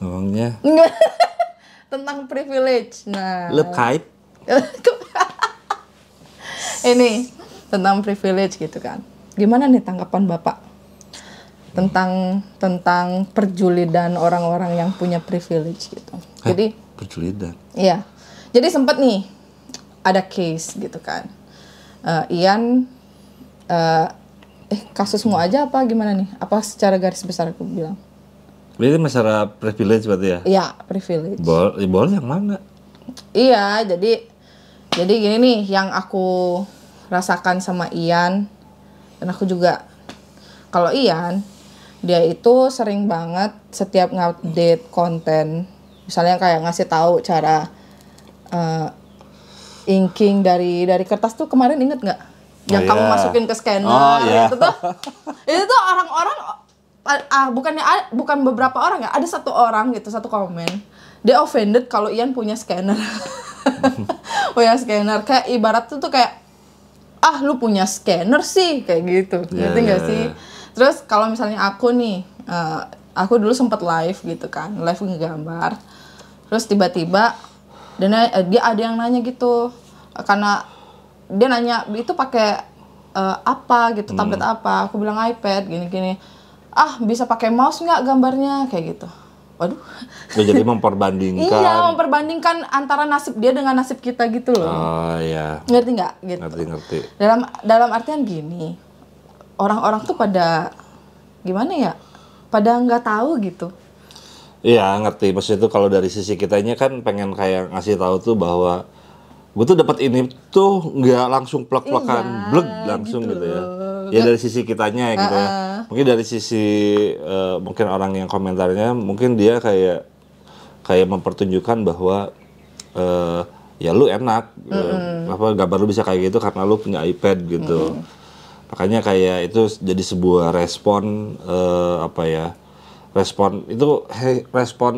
Ngomongnya tentang privilege. Nah, lekait. ini tentang privilege gitu kan. Gimana nih tanggapan Bapak tentang perjulidan orang-orang yang punya privilege gitu? Jadi Perjulidan. iya. Jadi sempat nih ada case gitu kan. Ian kasusmu aja apa gimana nih? Apa secara garis besar aku bilang? Ini masalah privilege berarti ya? Iya, privilege. Boleh yang mana? Iya, jadi gini nih yang aku rasakan sama Ian, dan aku juga kalau Ian dia itu sering banget setiap ngupdate konten, misalnya kayak ngasih tahu cara inking dari kertas tuh, kemarin inget nggak? Yang kamu masukin ke scanner itu tuh orang-orang bukan beberapa orang ya, ada satu orang gitu, satu komen dia offended kalau Ian punya scanner. Punya scanner kayak ibarat tuh kayak lu punya scanner sih kayak gitu, ngerti nggak sih? Terus kalau misalnya aku nih, aku dulu sempet live gitu kan, live ngegambar, terus tiba-tiba dia ada yang nanya gitu, karena dia nanya itu pakai apa gitu, tablet apa? Aku bilang iPad gini-gini. Bisa pakai mouse nggak gambarnya kayak gitu. Waduh. Jadi memperbandingkan. Iya, memperbandingkan antara nasib dia dengan nasib kita gitu loh. Oh iya. Ngerti nggak? Gitu. Ngerti. Dalam artian gini, orang-orang tuh pada gimana ya? Pada nggak tahu gitu. Iya ngerti. Maksudnya itu kalau dari sisi kitanya kan pengen kayak ngasih tahu tuh bahwa gue tuh dapat ini tuh nggak langsung plek-plekan, bleg langsung gitu ya. Ya dari sisi kitanya gitu ya. Mungkin dari sisi mungkin orang yang komentarnya mungkin dia kayak mempertunjukkan bahwa ya lu enak, gambar lu bisa kayak gitu karena lu punya iPad gitu. Makanya kayak itu jadi sebuah respon respon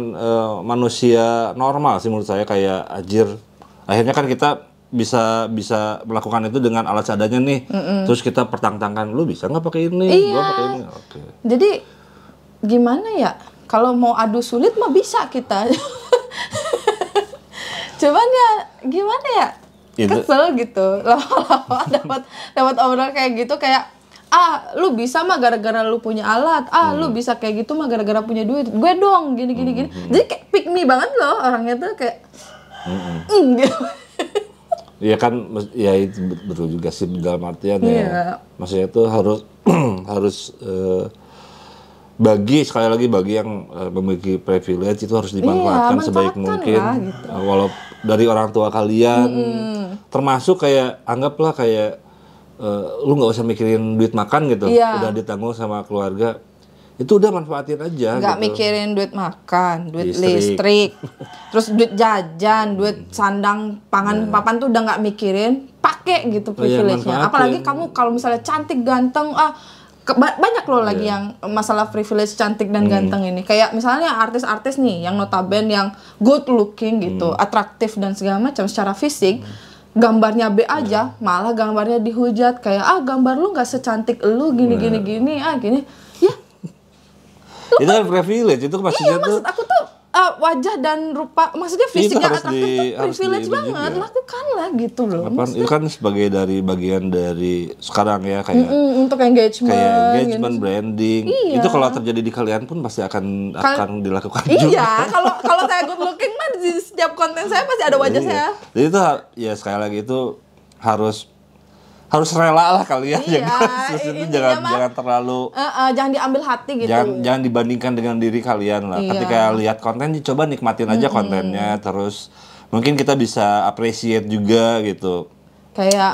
manusia normal sih menurut saya, kayak anjir. Akhirnya kan kita bisa melakukan itu dengan alat seadanya nih. Terus kita pertentangkan, lu bisa nggak pakai ini? Iya. Gua pakai ini. Oke. Jadi gimana ya? Kalau mau adu sulit mah bisa kita. Cuman ya gimana ya? Kesel gitu. Lama-lama dapat obrolan kayak gitu, kayak lu bisa mah gara-gara lu punya alat. Lu bisa kayak gitu mah gara-gara punya duit. Gue dong gini. Jadi kayak pick me banget loh orangnya tuh kayak gitu. Iya kan, ya itu betul juga sih dalam artian ya. Maksudnya itu harus sekali lagi bagi yang memiliki privilege itu harus dimanfaatkan sebaik mungkin. Gitu. Walau dari orang tua kalian, termasuk kayak anggaplah kayak lu nggak usah mikirin duit makan gitu, udah ditanggung sama keluarga. Itu udah manfaatin aja. Nggak gitu. Mikirin duit makan, duit listrik, terus duit jajan, duit sandang, pangan, papan tuh udah nggak mikirin, pakai gitu privilege-nya. Apalagi kamu kalau misalnya cantik, ganteng, banyak loh lagi yang masalah privilege cantik dan ganteng ini. Kayak misalnya artis-artis nih yang notabene yang good looking gitu, atraktif dan segala macam secara fisik. Gambarnya B aja, malah gambarnya dihujat kayak gambar lu nggak secantik lu gini. Ya. Itu kan privilege, itu maksudnya tuh. Maksud aku tuh wajah dan rupa, maksudnya fisiknya atraktif tuh privilege banget, lakukanlah gitu loh. Itu kan sebagai bagian dari sekarang ya, kayak untuk engagement gitu. Branding. Itu kalau terjadi di kalian pun pasti akan dilakukan juga. Iya, kalau saya good looking mah di setiap konten saya pasti ada wajah saya. Jadi itu ya sekali lagi itu harus rela lah kalian, jangan terlalu jangan diambil hati gitu. Jangan dibandingkan dengan diri kalian lah. Ketika lihat konten, coba nikmatin aja kontennya, terus mungkin kita bisa appreciate juga gitu. Kayak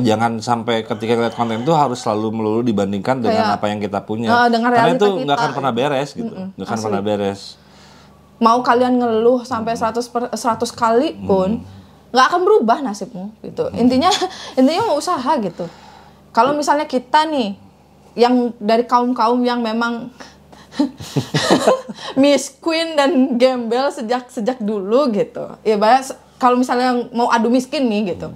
jangan sampai ketika lihat konten itu harus selalu melulu dibandingkan dengan apa yang kita punya. Karena itu nggak akan pernah beres gitu, nggak akan pernah beres. Mau kalian ngeluh sampai 100 kali pun nggak akan berubah nasibmu gitu. Intinya mau usaha gitu. Kalau misalnya kita nih yang dari kaum yang memang Miss Queen dan gembel sejak dulu gitu. Ya kalau misalnya mau adu miskin nih gitu.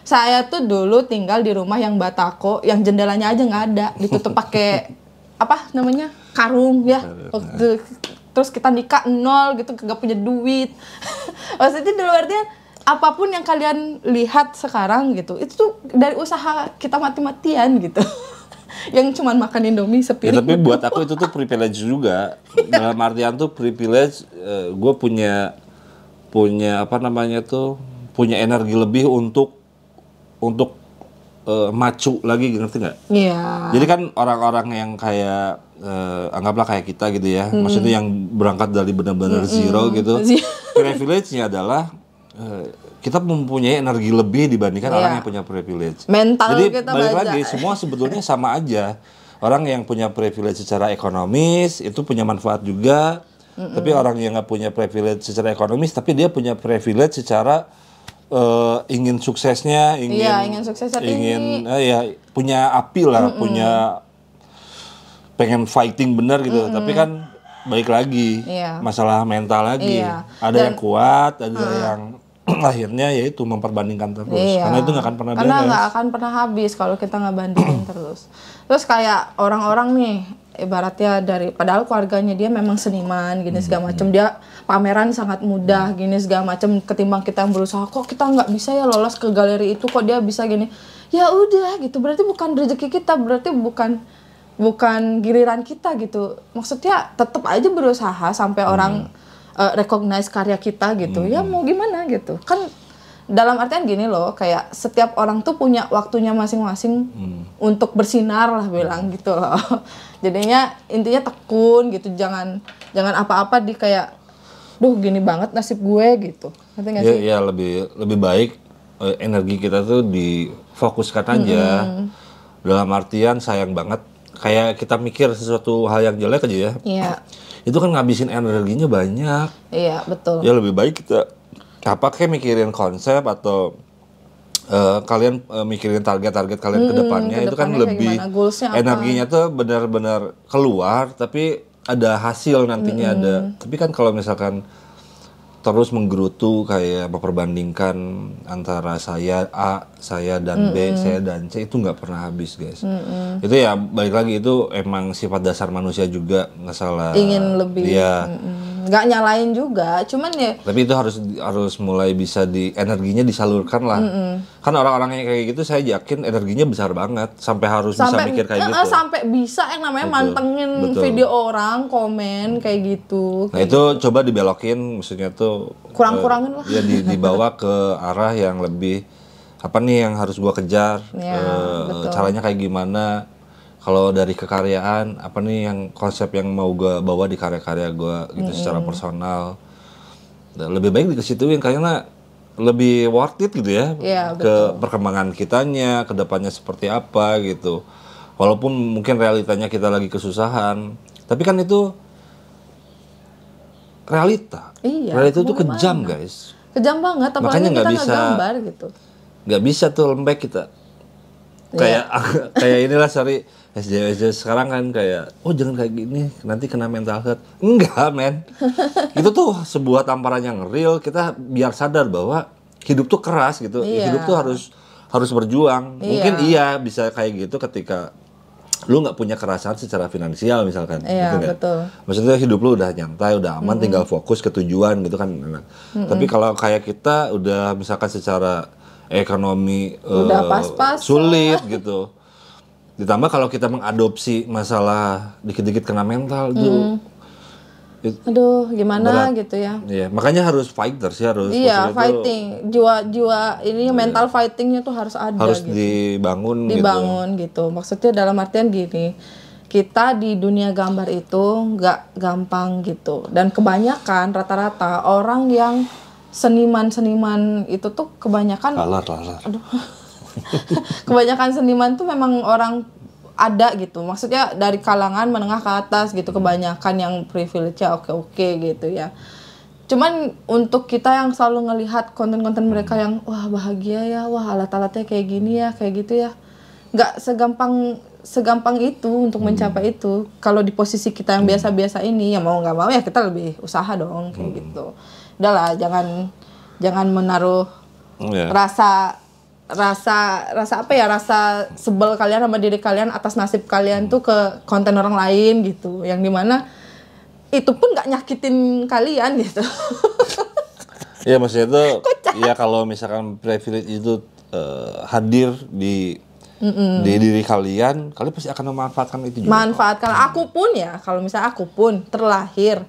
Saya tuh dulu tinggal di rumah yang batako, yang jendelanya aja nggak ada, ditutup pakai apa namanya, karung ya. Waktu terus kita nikah 0 gitu, gak punya duit. Maksudnya dalam artian apapun yang kalian lihat sekarang gitu, itu tuh dari usaha kita mati-matian gitu. Yang cuman makan Indomie sepiring. Ya, tapi buat aku itu tuh privilege juga. Dalam artian tuh privilege, gue punya apa namanya tuh, punya energi lebih untuk macu lagi, ngerti nggak? Iya. Jadi kan orang-orang yang kayak anggaplah kayak kita gitu ya, maksudnya yang berangkat dari benar-benar zero gitu. Privilege-nya adalah kita mempunyai energi lebih dibandingkan orang yang punya privilege. Mental jadi kita balik baca. lagi, semua sebetulnya sama aja. Orang yang punya privilege secara ekonomis itu punya manfaat juga, tapi orang yang nggak punya privilege secara ekonomis, tapi dia punya privilege secara ingin suksesnya, ingin sukses saat ini. Ya punya api lah, punya pengen fighting bener gitu. Tapi kan balik lagi, masalah mental lagi. Ada yang kuat, ada yang akhirnya yaitu memperbandingkan terus. Karena itu nggak akan pernah beres. Karena nggak akan pernah habis kalau kita nggak bandingin terus. Terus kayak orang-orang nih, ibaratnya padahal keluarganya dia memang seniman gini segala macam, dia pameran sangat mudah gini segala macam, ketimbang kita yang berusaha, kok kita nggak bisa ya lolos ke galeri itu, kok dia bisa gini. Ya udah gitu, berarti bukan rezeki kita, berarti bukan giliran kita gitu. Maksudnya tetap aja berusaha sampai orang recognize karya kita gitu. Ya mau gimana gitu. Kan dalam artian gini loh, kayak setiap orang tuh punya waktunya masing-masing untuk bersinar lah bilang gitu loh. Jadinya intinya tekun gitu, jangan apa-apa di kayak duh gini banget nasib gue gitu. Ngerti nggak sih? Ya lebih baik energi kita tuh difokuskan aja. Dalam artian sayang banget kayak kita mikir sesuatu hal yang jelek aja ya. Iya. Itu kan ngabisin energinya banyak. Iya, betul. Ya lebih baik kita kayak mikirin konsep atau kalian mikirin target-target kalian ke depannya itu kan lebih energinya tuh benar-benar keluar, tapi ada hasil nantinya ada. Tapi kan kalau misalkan terus menggerutu kayak memperbandingkan antara saya A, saya dan B, saya dan C, itu nggak pernah habis guys. Itu ya balik lagi, itu emang sifat dasar manusia juga, nggak salah. Ingin lebih. Iya. Nggak nyalain juga, cuman ya. Tapi itu harus mulai bisa energinya disalurkan lah. Kan orang-orang yang kayak gitu saya yakin energinya besar banget sampai harus bisa mikir kayak gitu. Sampai bisa yang namanya mantengin video orang, komen kayak gitu. Nah itu coba dibelokin, maksudnya tuh kurang-kurangin lah. Ya dibawa ke arah yang lebih apa nih yang harus gua kejar, caranya kayak gimana. Kalau dari kekaryaan, apa nih yang konsep yang mau gue bawa di karya-karya gue gitu secara personal. Dan lebih baik dikesituin karena lebih worth it gitu ya, ke perkembangan kitanya, ke depannya seperti apa gitu. Walaupun mungkin realitanya kita lagi kesusahan, tapi kan itu realita. Realita itu kejam guys. Kejam banget, apalagi makanya kita nggak gambar gitu. Nggak bisa tuh lembek kita. Kayak inilah SJW sekarang kan kayak, oh jangan kayak gini, nanti kena mental health. Enggak men, itu tuh sebuah tamparan yang real. Kita biar sadar bahwa hidup tuh keras gitu, hidup tuh harus berjuang. Mungkin bisa kayak gitu ketika lu nggak punya kerasan secara finansial misalkan, gitu betul. Maksudnya hidup lu udah nyantai, udah aman, tinggal fokus ke tujuan gitu kan. Tapi kalau kayak kita udah misalkan secara ekonomi udah pas-pas sulit gitu. Ditambah kalau kita mengadopsi masalah dikit-dikit kena mental tuh. Aduh, gimana berat. Gitu ya. Iya, makanya harus fighter sih, harus. Iya, fighting. Jiwa ini mental fightingnya tuh harus ada. Harus gitu. Dibangun gitu. Maksudnya dalam artian gini, kita di dunia gambar itu nggak gampang gitu. Dan kebanyakan rata-rata orang yang seniman itu tuh kebanyakan. Lalar. Aduh. Kebanyakan seniman tuh memang orang ada gitu, maksudnya dari kalangan menengah ke atas gitu, kebanyakan yang privilege-nya oke gitu ya. Cuman untuk kita yang selalu ngelihat konten-konten mereka yang wah bahagia ya, wah alat-alatnya kayak gini ya, kayak gitu ya, nggak segampang itu untuk mencapai itu. Kalau di posisi kita yang biasa-biasa ini, ya mau nggak mau ya kita lebih usaha dong kayak gitu. Udahlah, jangan menaruh rasa apa ya, rasa sebel kalian sama diri kalian atas nasib kalian tuh ke konten orang lain gitu, yang dimana itu pun nggak nyakitin kalian gitu. Ya maksudnya itu ya kalau misalkan privilege itu hadir di diri kalian pasti akan memanfaatkan itu juga. Manfaatkan. Aku pun ya, kalau misalnya aku pun terlahir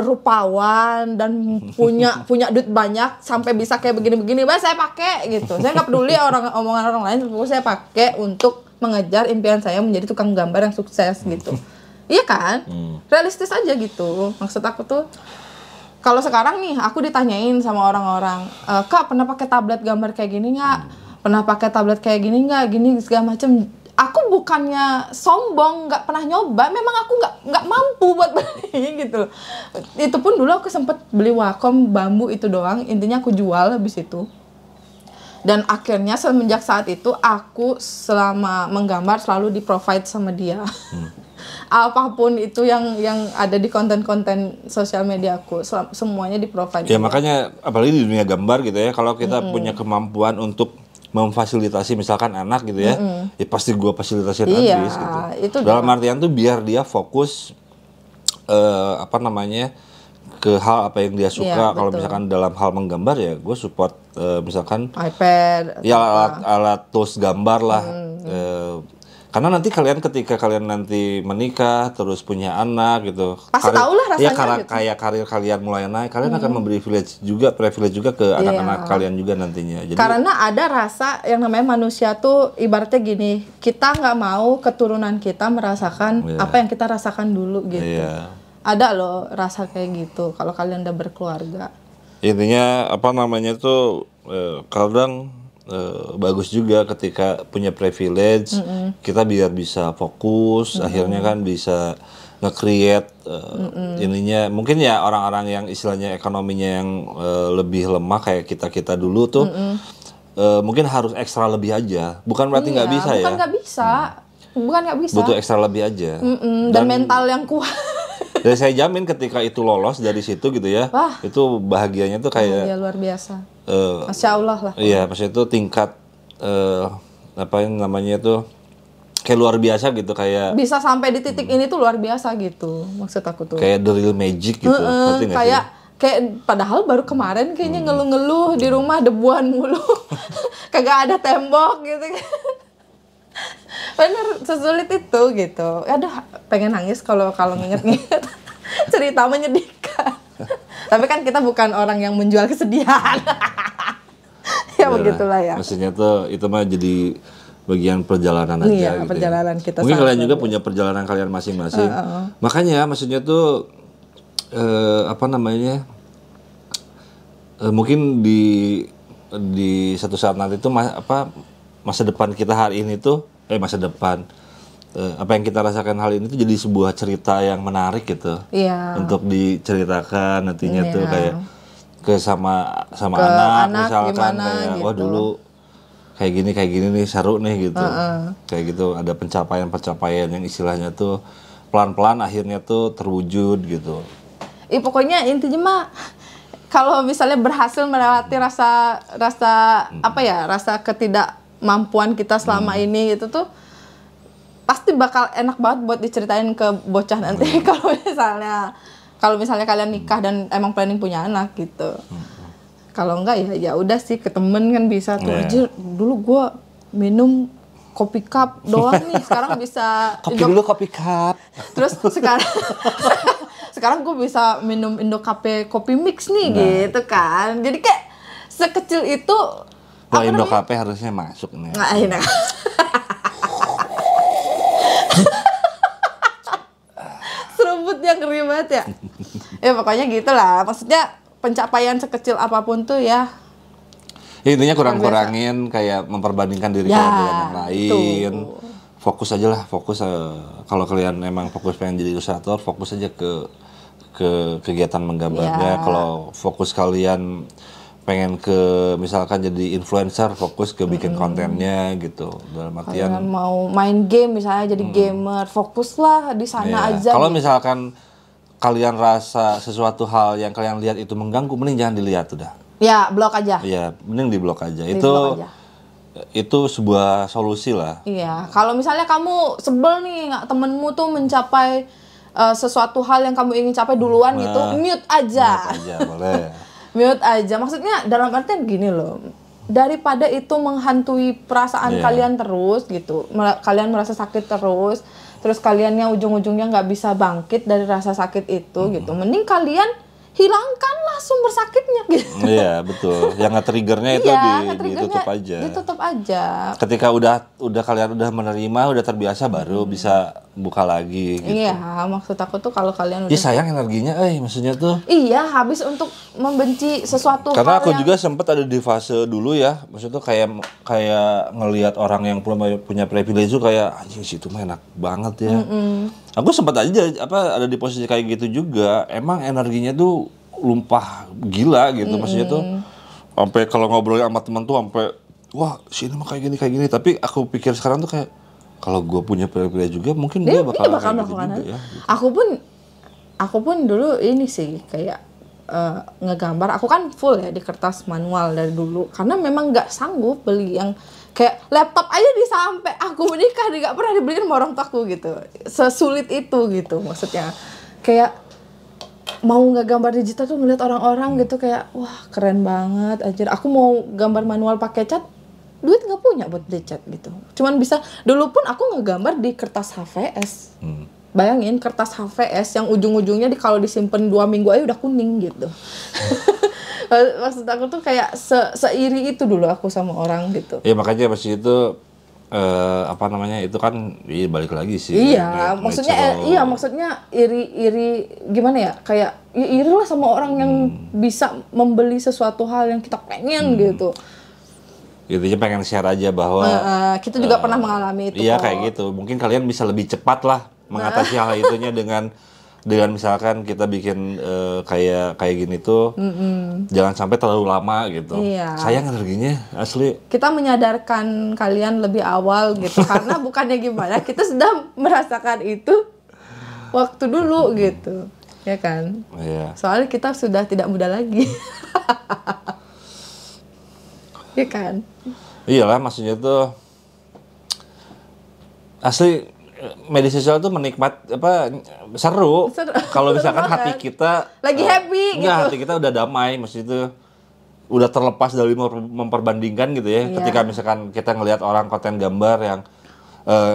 rupawan dan punya duit banyak sampai bisa kayak begini-begini, saya pakai gitu. Saya nggak peduli omongan orang lain, saya pakai untuk mengejar impian saya menjadi tukang gambar yang sukses gitu. Iya kan? Realistis aja gitu. Maksud aku tuh, kalau sekarang nih aku ditanyain sama orang-orang, Kak pernah pakai tablet gambar kayak gini nggak? Pernah pakai tablet kayak gini nggak? Gini segala macem. Aku bukannya sombong, nggak pernah nyoba. Memang aku nggak mampu buat beli gitu. Itu pun dulu aku sempet beli Wacom bambu itu doang. Intinya aku jual habis itu. Dan akhirnya semenjak saat itu aku selama menggambar selalu di-provide sama dia. Apapun itu yang ada di konten-konten sosial media aku, semuanya di-provide. Ya makanya apalagi di dunia gambar gitu ya, kalau kita punya kemampuan untuk memfasilitasi misalkan anak gitu ya, ya pasti gua fasilitasi habis gitu. Itu dalam artian tuh biar dia fokus ke hal apa yang dia suka. Kalau misalkan dalam hal menggambar ya gue support misalkan iPad ya alat tools gambar lah. Karena nanti ketika kalian nanti menikah terus punya anak gitu, pasti tahu lah rasanya. Ya kayak karir kalian mulai naik, kalian akan memberi privilege juga ke anak-anak kalian juga nantinya. Jadi, karena ada rasa yang namanya manusia tuh ibaratnya gini, kita nggak mau keturunan kita merasakan apa yang kita rasakan dulu gitu. Ada loh rasa kayak gitu kalau kalian udah berkeluarga. Intinya tuh kadang bagus juga ketika punya privilege, kita biar bisa fokus, akhirnya kan bisa nge-create ininya. Mungkin ya orang-orang yang istilahnya ekonominya yang lebih lemah kayak kita dulu tuh mungkin harus ekstra lebih aja. Bukan berarti nggak bisa ya. Bukan nggak bisa. Butuh ekstra lebih aja. Dan mental yang kuat. Dan saya jamin ketika itu lolos dari situ gitu ya, itu bahagianya tuh kayak bahagia luar biasa. Masya Allah lah. Iya, maksudnya itu tingkat kayak luar biasa gitu, kayak bisa sampai di titik ini tuh luar biasa gitu, maksud aku tuh. Kayak the real magic gitu, ngerti nggak sih? Kayak padahal baru kemarin kayaknya ngeluh-ngeluh di rumah debuan mulu, kagak ada tembok gitu. Bener, sesulit itu gitu. Aduh, pengen nangis kalau nginget-nginget. Cerita menyedihkan. Tapi kan kita bukan orang yang menjual kesedihan. Ya begitulah ya. Maksudnya tuh itu mah jadi bagian perjalanan aja gitu. Perjalanan kita. Mungkin kalian juga punya perjalanan kalian masing-masing. Makanya maksudnya tuh mungkin di satu saat nanti tuh masa depan kita hari ini tuh masa depan apa yang kita rasakan hal ini tuh jadi sebuah cerita yang menarik gitu. Untuk diceritakan nantinya tuh kayak sama anak misalkan kayak gitu. Wah dulu kayak gini nih seru nih gitu. Kayak gitu ada pencapaian yang istilahnya tuh pelan-pelan akhirnya tuh terwujud gitu. Pokoknya intinya mah kalau misalnya berhasil melewati rasa ketidakmampuan kita selama ini itu tuh pasti bakal enak banget buat diceritain ke bocah nanti kalau misalnya kalian nikah dan emang planning punya anak gitu. Kalau enggak ya udah sih ke temen kan bisa tuh. Anjir, dulu gue minum kopi cup doang nih, sekarang bisa kopi cup. Terus sekarang gue bisa minum Indocafe kopi mix nih gitu kan. Jadi kayak sekecil itu. Wah, Indocafe harusnya masuk nih. Nah. Seruput yang ngeri banget ya. Ya pokoknya gitulah. Maksudnya pencapaian sekecil apapun tuh ya. Intinya kurangin kayak memperbandingkan diri kalian dengan yang lain. Fokus aja lah, kalau kalian emang fokus pengen jadi ilustrator, fokus aja ke kegiatan menggambarnya. Kalau fokus kalian pengen misalkan jadi influencer, fokus ke bikin kontennya gitu. Dalam artian kalian mau main game misalnya jadi gamer, fokuslah di sana aja. Kalau misalkan kalian rasa sesuatu hal yang kalian lihat itu mengganggu, mending jangan dilihat udah. Ya, blok aja. Iya, mending di blok aja. Itu sebuah solusi lah. Iya, kalau misalnya kamu sebel nih temenmu tuh mencapai sesuatu hal yang kamu ingin capai duluan gitu, mute aja. Mute aja, boleh. Mute aja. Maksudnya dalam artian gini loh. Daripada itu menghantui perasaan kalian terus gitu. Kalian merasa sakit terus kaliannya ujung-ujungnya nggak bisa bangkit dari rasa sakit itu gitu. Mending kalian hilangkanlah sumber sakitnya gitu. Iya, betul. Yang nge-triggernya itu ditutup aja. Ditutup aja. Ketika udah kalian udah menerima, udah terbiasa baru bisa buka lagi gitu. Iya, maksud aku tuh kalau kalian udah sayang energinya, maksudnya tuh. Iya, habis untuk membenci sesuatu karena hal aku juga sempat ada di fase dulu ya, maksudnya kayak ngelihat orang yang punya privilege itu kayak anjing sih itu mah enak banget ya. Aku sempat aja ada di posisi kayak gitu juga. Emang energinya tuh lumpah gila gitu, maksudnya tuh sampai kalau ngobrol sama teman tuh sampai wah sini mah kayak gini. Tapi aku pikir sekarang tuh kayak kalau gue punya privilege juga mungkin gue bakal melakukan gitu ya. Aku pun dulu ini sih kayak ngegambar. Aku kan full ya di kertas manual dari dulu karena memang nggak sanggup beli yang kayak laptop aja sampai aku menikah nggak pernah dibeliin sama orang tuaku gitu. Sesulit itu gitu maksudnya. Kayak mau ngegambar digital tuh ngeliat orang-orang gitu kayak wah keren banget anjir. Aku mau gambar manual pakai cat, duit nggak punya buat beli cat gitu. Cuman bisa dulu pun aku ngegambar di kertas HVS. Bayangin kertas HVS yang ujung-ujungnya kalau disimpan 2 minggu aja udah kuning gitu. Maksud aku tuh kayak seiri itu dulu aku sama orang gitu. Iya makanya pas itu itu kan balik lagi sih. Iya, maksudnya iri gimana ya? Kayak iri lah sama orang yang bisa membeli sesuatu hal yang kita pengen gitu. Gitu pengen share aja bahwa kita juga pernah mengalami itu. Iya kayak gitu. Mungkin kalian bisa lebih cepat lah mengatasi hal itunya dengan misalkan kita bikin kayak gini tuh jangan sampai terlalu lama gitu. Iya. Sayang energinya asli. Kita menyadarkan kalian lebih awal gitu karena bukannya gimana kita sudah merasakan itu waktu dulu gitu ya kan. Iya. Soalnya kita sudah tidak muda lagi. Ya kan. Iyalah maksudnya tuh asli media sosial tuh seru. Kalau misalkan hati kita lagi happy gitu. Hati kita udah damai, maksudnya itu udah terlepas dari memperbandingkan gitu ya. Ketika misalkan kita ngelihat orang konten gambar yang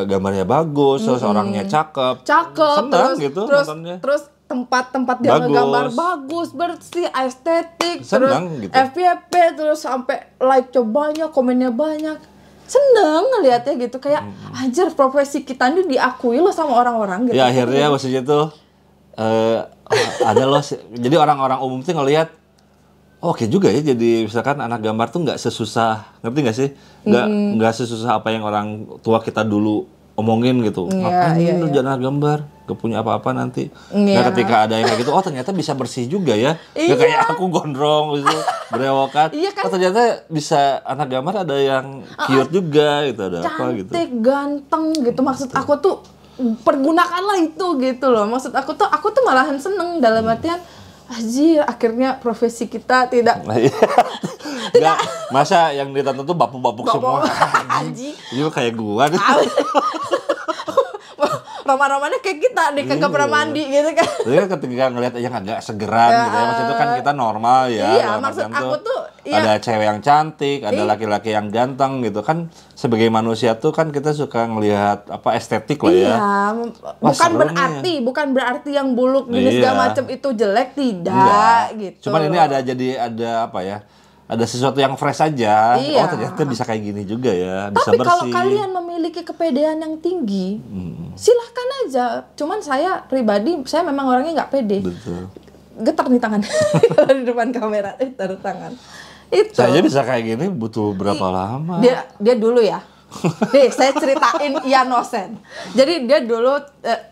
gambarnya bagus, terus orangnya cakep, senang gitu nontonnya. Terus tempat-tempat dia ngegambar bagus, bersih, estetik, senang, terus gitu. FYP, terus sampai like-nya banyak, komennya banyak. Seneng ngelihatnya gitu kayak anjir profesi kita ini diakui loh sama orang-orang gitu. Ya akhirnya maksudnya tuh ada loh jadi orang-orang umum tuh ngelihat oke juga ya jadi misalkan anak gambar tuh nggak sesusah, ngerti nggak sih? Nggak sesusah apa yang orang tua kita dulu omongin gitu. Ngapain lu jadi anak gambar? Gak punya apa-apa nanti. Nah ketika ada yang kayak gitu, oh ternyata bisa bersih juga ya. Gak kayak aku gondrong gitu, berewokan. Kan? Oh ternyata bisa anak gambar ada yang cute juga gitu, ada apa gitu. Cantik, ganteng gitu. Maksud aku tuh pergunakanlah itu gitu loh. Maksud aku tuh malahan seneng dalam artian anjir akhirnya profesi kita tidak Enggak, masa yang ditonton tuh bapuk-bapuk semua. Anjing. Ini kayak gua. Roman-romannya kayak kita deh, kagak pernah mandi gitu kan. Jadi kan ketika ngeliat yang agak segeran gitu ya, maksudnya itu kan kita normal ya. Iya, maksud aku tuh ada cewek yang cantik, ada laki-laki yang ganteng gitu kan. Sebagai manusia tuh kan kita suka ngelihat estetik lah ya. Iya, bukan berarti yang buluk gini segala macam itu jelek, tidak gitu. Cuman ini ada apa ya? Ada sesuatu yang fresh aja. Iya. Oh ternyata bisa kayak gini juga ya, bisa tapi bersih. Kalau kalian memiliki kepedean yang tinggi, silahkan aja. Cuman saya pribadi, saya memang orangnya nggak pede. Betul. Getar nih tangan kalau di depan kamera, taruh tangan. Itu. Saya aja bisa kayak gini butuh berapa lama? Dia dulu ya. Nih, saya ceritain Ian Nosen. Jadi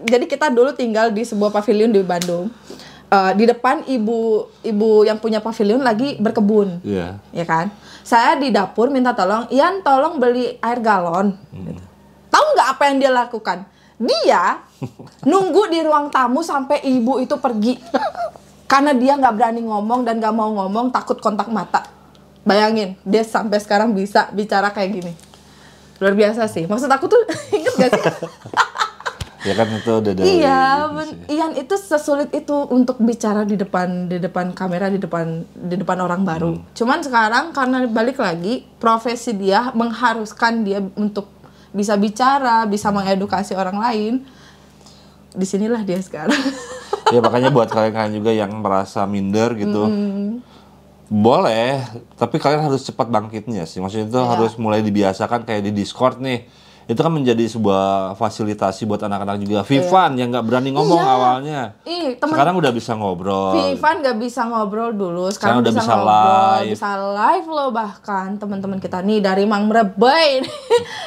jadi kita dulu tinggal di sebuah pavilion di Bandung. Di depan ibu yang punya pavilion lagi berkebun, ya kan? Saya di dapur minta tolong, Ian tolong beli air galon. Tahu nggak apa yang dia lakukan? Dia nunggu di ruang tamu sampai ibu itu pergi, karena dia nggak berani ngomong dan nggak mau ngomong takut kontak mata. Bayangin, dia sampai sekarang bisa bicara kayak gini. Luar biasa sih. Maksud aku tuh inget gak sih? Ya kan itu udah dari Iya, gitu sih. Ian itu sesulit itu untuk bicara di depan kamera, di depan orang baru. Cuman sekarang karena balik lagi profesi dia mengharuskan dia untuk bisa bicara, bisa mengedukasi orang lain. Disinilah dia sekarang. Ya makanya buat kalian-kalian juga yang merasa minder gitu, boleh, tapi kalian harus cepat bangkitnya sih. Maksudnya itu harus mulai dibiasakan kayak di Discord nih. Itu kan menjadi sebuah fasilitasi buat anak-anak juga. Vivan yang nggak berani ngomong awalnya, sekarang udah bisa ngobrol. Vivan nggak bisa ngobrol dulu, sekarang udah bisa bisa ngobrol, live. bisa live loh. Bahkan teman-teman kita nih dari Mang Merebay,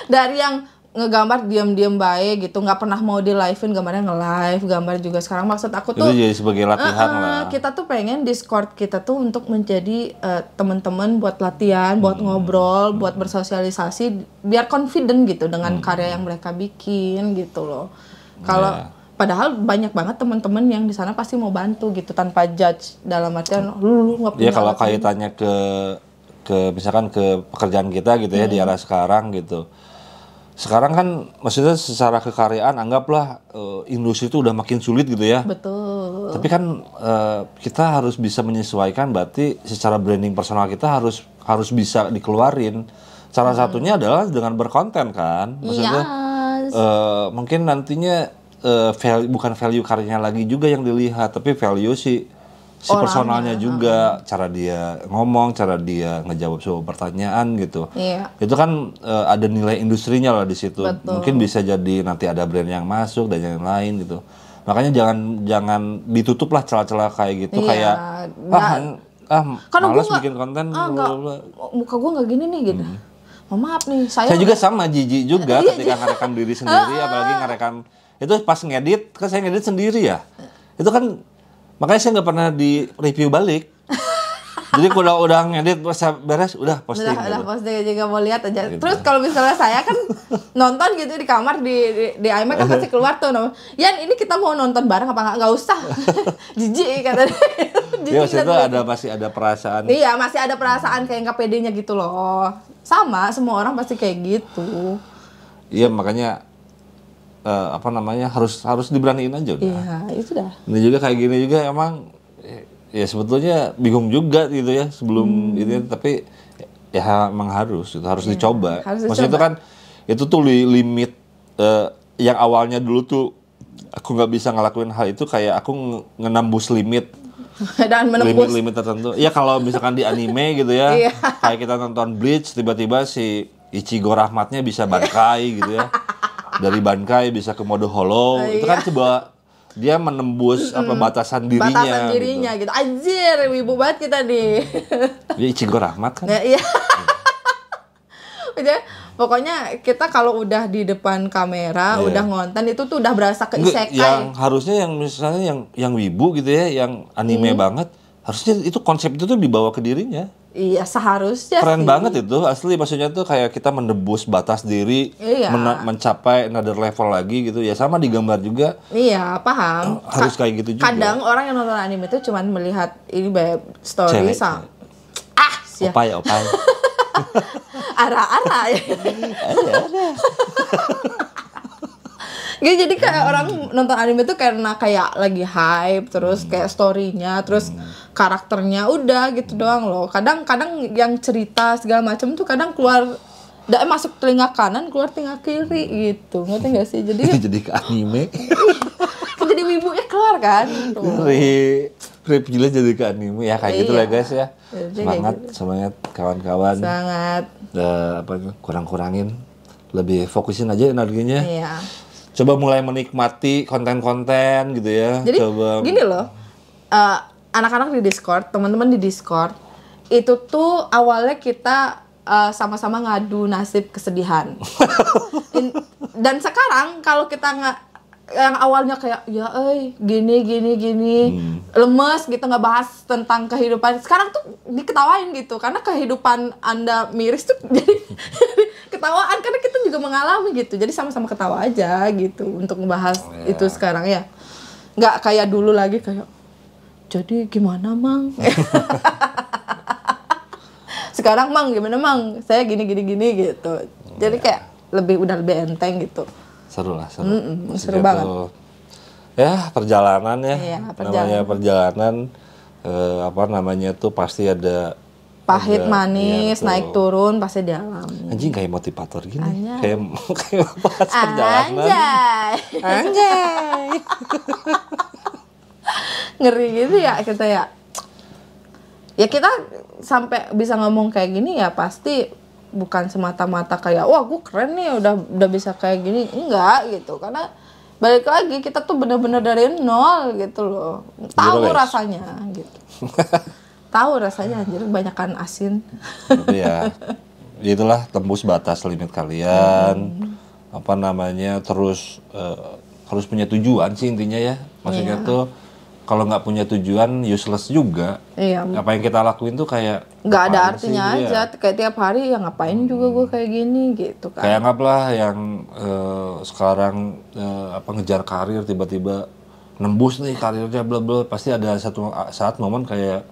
dari yang ngegambar diam-diam baik gitu, nggak pernah mau di live-in, gambarnya nge-live, gambar juga. Sekarang maksud aku tuh Itu jadi sebagai latihan lah. kita tuh pengen Discord kita tuh untuk menjadi teman-teman buat latihan, buat ngobrol, buat bersosialisasi, biar confident gitu dengan karya yang mereka bikin gitu loh. Kalau padahal banyak banget teman-teman yang di sana pasti mau bantu gitu tanpa judge, dalam artian lu nggak punya. Ya kalau kaitannya ke misalkan ke pekerjaan kita gitu ya di era sekarang gitu. Sekarang kan maksudnya secara kekaryaan anggaplah industri itu udah makin sulit gitu ya. Betul. Tapi kan kita harus bisa menyesuaikan, berarti secara branding personal kita harus bisa dikeluarin. Salah satunya adalah dengan berkonten kan. Maksudnya mungkin nantinya bukan value karyanya lagi juga yang dilihat, tapi value si personalnya juga, cara dia ngomong, cara dia ngejawab sebuah pertanyaan gitu. Iya. Itu kan ada nilai industrinya lah di situ. Betul. Mungkin bisa jadi nanti ada brand yang masuk dan yang lain gitu. Makanya jangan ditutup lah celah-celah kayak gitu, kayak malas bikin konten. Muka gue nggak gini nih gitu. Maaf nih, saya juga sama jijik juga ketika ngerekam diri sendiri, apalagi ngerekam itu pas ngedit, kan saya ngedit sendiri ya. Itu kan makanya saya nggak pernah di review balik. Jadi kalau udah ngedit beres, udah posting. Udah posting aja, nggak mau lihat aja. Gitu. Terus kalau misalnya saya kan nonton gitu di kamar di iMac kan pasti keluar tuh. Yan, ini kita mau nonton bareng apa nggak usah. Jijik katanya. Iya, itu pasti ada perasaan. Iya, masih ada perasaan kayak nggak pedenya gitu loh. Sama, semua orang pasti kayak gitu. Iya, makanya harus diberaniin aja udah. Iya, itu dah. Ini juga kayak gini juga emang ya sebetulnya bingung juga gitu ya sebelum ini, tapi ya emang harus dicoba. Maksudnya itu kan itu tuh limit yang awalnya dulu tuh aku nggak bisa ngelakuin hal itu, kayak aku ngenambus limit. Dan menembus limit tertentu. Ya kalau misalkan di anime gitu ya, kayak kita nonton Bleach, tiba-tiba si Ichigo Rahmatnya bisa bankai gitu ya. Dari bankai bisa ke mode hollow, itu kan sebuah dia menembus batasan dirinya gitu. Anjir, wibu banget kita nih. Dia Ichigo Rahmat kan. Nah, iya. Udah, pokoknya kita kalau udah di depan kamera, udah ngonten itu tuh udah berasa keisekai. Yang harusnya yang misalnya yang wibu gitu ya, yang anime banget, harusnya itu konsep itu tuh dibawa ke dirinya. Iya, seharusnya keren sih. Banget itu, asli. Maksudnya tuh kayak kita menembus batas diri, mencapai another level lagi gitu. Ya sama di gambar juga. Iya, paham. Harus kayak gitu juga. Kadang orang yang nonton anime itu cuman melihat ini story sama opai. Ara-ara ya. Gitu, jadi kayak orang nonton anime tuh karena kayak lagi hype, terus kayak story-nya, terus karakternya, udah gitu doang loh. Kadang yang cerita segala macam tuh kadang keluar masuk telinga kanan, keluar telinga kiri gitu. Ngerti gak sih? Jadi jadi ke anime. Jadi wibunya keluar kan. Dari review jadi ke anime ya kayak gitu lah guys ya. Semangat kawan-kawan. Sangat. Kurang-kurangin, lebih fokusin aja energinya. Iya. Coba mulai menikmati konten-konten gitu ya. Jadi gini loh, anak-anak di Discord, teman-teman di Discord, itu tuh awalnya kita sama-sama ngadu nasib kesedihan. Dan sekarang kalau kita yang awalnya kayak gini lemes gitu, nggak bahas tentang kehidupan, sekarang tuh diketawain gitu karena kehidupan Anda miris tuh jadi ketawaan karena kita juga mengalami gitu, jadi sama-sama ketawa aja gitu untuk membahas itu sekarang ya, nggak kayak dulu lagi kayak jadi gimana Mang. Sekarang Mang gimana Mang, saya gini gitu, jadi kayak udah lebih enteng gitu. Seru lah, seru. Seru banget. Ya, perjalanan ya. Iya, Namanya perjalanan, apa namanya tuh pasti ada pahit, manis, iya, naik turun pasti dialami. Anjing kayak motivator gini. Anjay. Kayak bahas perjalanan. Anjay. Ngeri gitu ya kita ya. Ya kita sampai bisa ngomong kayak gini ya pasti bukan semata-mata kayak wah gue keren nih udah bisa kayak gini, enggak gitu, karena balik lagi kita tuh bener-bener dari nol gitu loh, tahu gitu, rasanya gitu. Tahu rasanya anjir banyakan asin. Tapi ya itulah tembus batas limit kalian. Apa namanya terus harus punya tujuan sih intinya ya. Maksudnya tuh kalau nggak punya tujuan useless juga. Iya. Apa yang kita lakuin tuh kayak nggak ada artinya aja. Kayak tiap hari ya ngapain juga gue kayak gini gitu kan. Kayak anggaplah yang sekarang apa ngejar karir tiba-tiba nembus nih karirnya bla bla, pasti ada satu saat momen kayak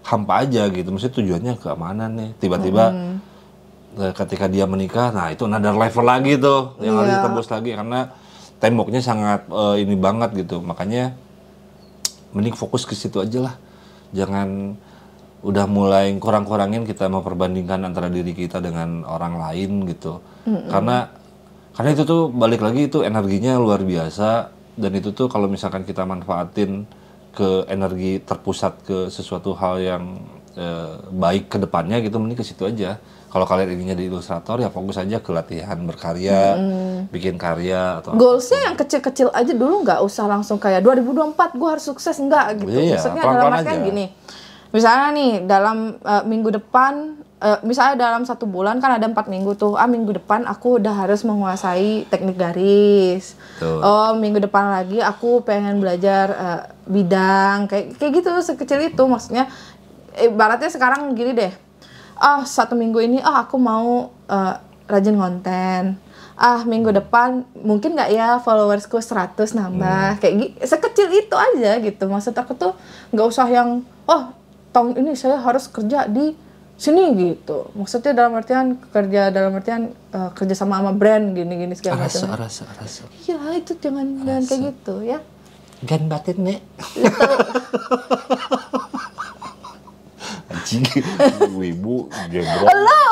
hampa aja gitu. Maksudnya tujuannya ke mana nih? Tiba-tiba ketika dia menikah, nah itu another level lagi tuh yang harus ditembus lagi karena temboknya sangat ini banget gitu. Makanya mending fokus ke situ aja lah. Jangan udah mulai kurang-kurangin kita memperbandingkan antara diri kita dengan orang lain gitu. Karena itu tuh balik lagi itu energinya luar biasa, dan itu tuh kalau misalkan kita manfaatin ke energi terpusat ke sesuatu hal yang baik ke depannya gitu, mending ke situ aja. Kalau kalian ininya di ilustrator ya fokus aja ke latihan berkarya, bikin karya atau goalsnya yang kecil-kecil aja dulu, nggak usah langsung kayak 2024 gue harus sukses, enggak gitu. Iya, Maksudnya dalam artian gini, misalnya nih dalam minggu depan, misalnya dalam 1 bulan kan ada 4 minggu tuh, minggu depan aku udah harus menguasai teknik garis. Tuh. Oh minggu depan lagi aku pengen belajar bidang kayak gitu, sekecil itu. Maksudnya ibaratnya sekarang gini deh, 1 minggu ini aku mau rajin konten, minggu depan mungkin nggak ya followersku 100 nambah, kayak sekecil itu aja gitu. Maksud aku tuh nggak usah yang tahun ini saya harus kerja di sini gitu. Maksudnya dalam artian kerja sama brand gini segala macam. Rasa. Iya itu jangan kayak gitu ya. Gan batin nek. Anjing, wibu, jebro. Halo.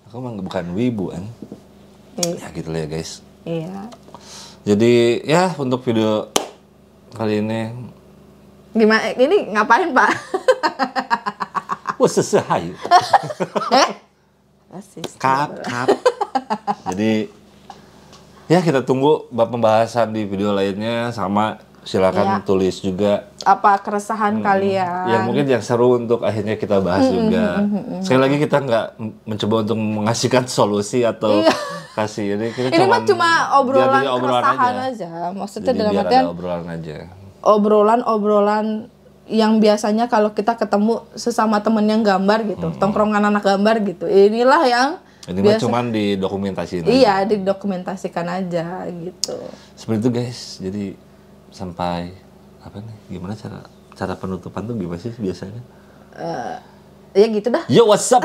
Aku mah bukan wibu kan. Ya gitu lah ya guys. Iya. Jadi ya untuk video kali ini. Gimana? Ini ngapain Pak? Wah sesuai. Rasis. Kap. Jadi ya kita tunggu pembahasan di video lainnya, sama silakan tulis juga apa keresahan kalian. Yang mungkin yang seru untuk akhirnya kita bahas juga. Sekali lagi kita nggak mencoba untuk mengasihkan solusi atau kasih ini. Kita cuma obrolan keresahan aja. Maksudnya jadi dalam biar artian ada obrolan aja. Obrolan yang biasanya kalau kita ketemu sesama temen yang gambar gitu, tongkrongan anak gambar gitu. Inilah yang ini mah cuman didokumentasikan. Iya, didokumentasikan aja gitu. Seperti itu guys. Jadi sampai apa nih? Gimana cara penutupan tuh gimana sih biasanya? Ya gitu dah. Yo what's up?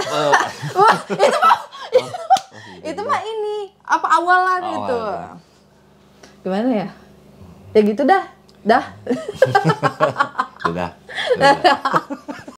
Wah, itu mah ini apa awalan itu. Gimana ya? Ya gitu dah. Dah. Sudah.